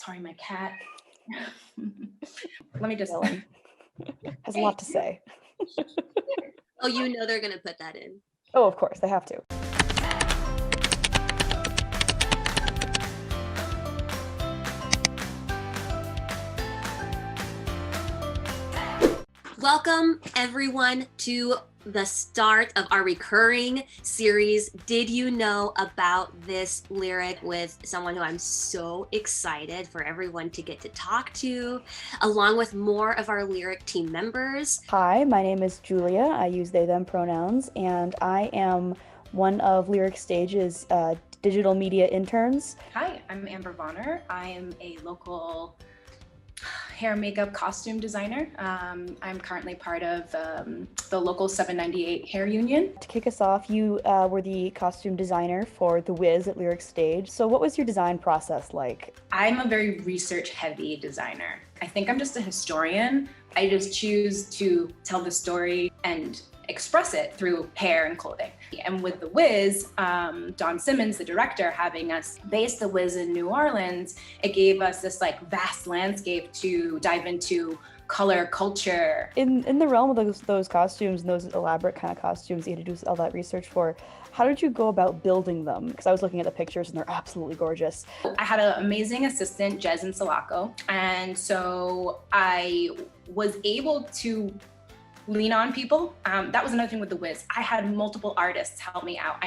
Sorry, my cat. Let me just. Ellen has a lot to say. Oh, you know they're gonna put that in. Oh, of course, they have to. Welcome everyone to the start of our recurring series. Did you know about this lyric with someone who I'm so excited for everyone to get to talk to, along with more of our lyric team members. Hi, my name is Julia. I use they, them pronouns, and I am one of Lyric Stage's digital media interns. Hi, I'm Amber Vonner. I am a local hair, makeup, costume designer. I'm currently part of the local 798 hair union. To kick us off, you were the costume designer for The Wiz at Lyric Stage. So what was your design process like? I'm a very research-heavy designer. I think I'm just a historian. I just choose to tell the story and express it through hair and clothing. And with The Wiz, Don Simmons, the director, having us base The Wiz in New Orleans, it gave us this like vast landscape to dive into color, culture. In the realm of those costumes and those elaborate kind of costumes that you had to do all that research for, how did you go about building them? Because I was looking at the pictures and they're absolutely gorgeous. I had an amazing assistant, Jez and Sulaco, and so I was able to lean on people. That was another thing with The Wiz. I had multiple artists help me out.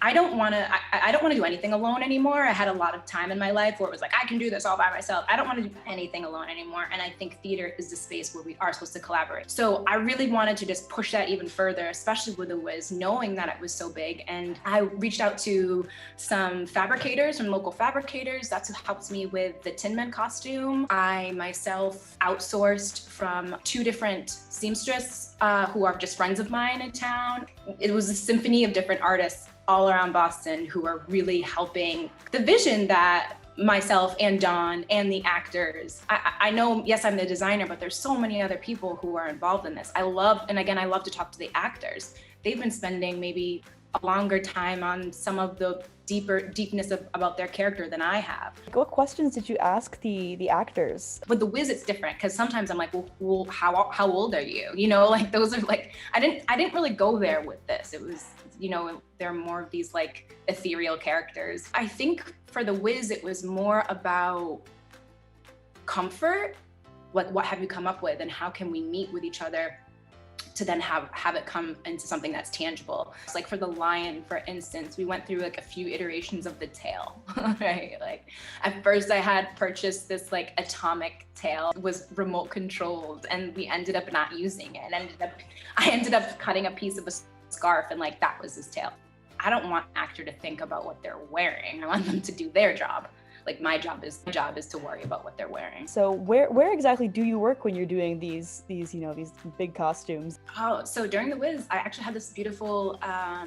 I don't want to do anything alone anymore. I had a lot of time in my life where it was like, I can do this all by myself. I don't want to do anything alone anymore. And I think theater is the space where we are supposed to collaborate. So I really wanted to just push that even further, especially with The Wiz, knowing that it was so big. And I reached out to some fabricators, some local fabricators. That's who helped me with the Tin Men costume. I myself outsourced from 2 different seamstresses who are just friends of mine in town. It was a symphony of different artists all around Boston who are really helping the vision that myself and Don and the actors. I know, yes, I'm the designer, but there's so many other people who are involved in this. I love to talk to the actors. They've been spending maybe a longer time on some of the deepness about their character than I have. What questions did you ask the actors? With The Wiz, it's different because sometimes I'm like, well, how old are you? You know, like those are like, I didn't really go there with this. It was, you know, there are more of these like ethereal characters. I think for The Wiz, it was more about comfort. Like, what have you come up with and how can we meet with each other to then have it come into something that's tangible. It's like for the lion, for instance, we went through like a few iterations of the tail, right? Like at first I had purchased this like atomic tail. It was remote controlled and we ended up not using it. I ended up cutting a piece of a scarf and like that was his tail. I don't want an actor to think about what they're wearing. I want them to do their job. Like my job is to worry about what they're wearing. So where exactly do you work when you're doing these big costumes? Oh, so during The Wiz, I actually had this beautiful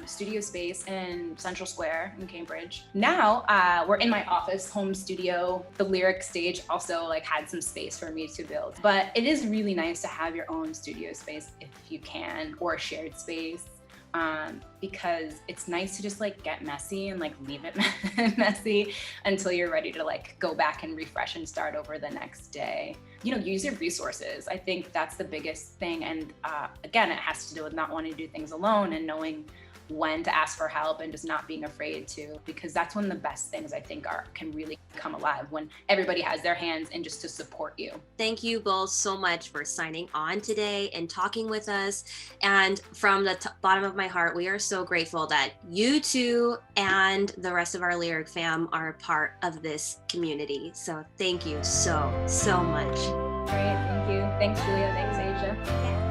studio space in Central Square in Cambridge. Now we're in my office, home studio. The Lyric Stage also like had some space for me to build. But it is really nice to have your own studio space if you can, or a shared space. Because it's nice to just like get messy and like leave it messy until you're ready to like go back and refresh and start over the next day. You know, use your resources. I think that's the biggest thing. And again, it has to do with not wanting to do things alone and knowing when to ask for help and just not being afraid to, because that's when the best things I think can really come alive, when everybody has their hands in just to support you. Thank you both so much for signing on today and talking with us. And from the bottom of my heart, we are so grateful that you two and the rest of our Lyric fam are a part of this community. So thank you so much. Great, thank you. Thanks, Julia. Thanks, Asia.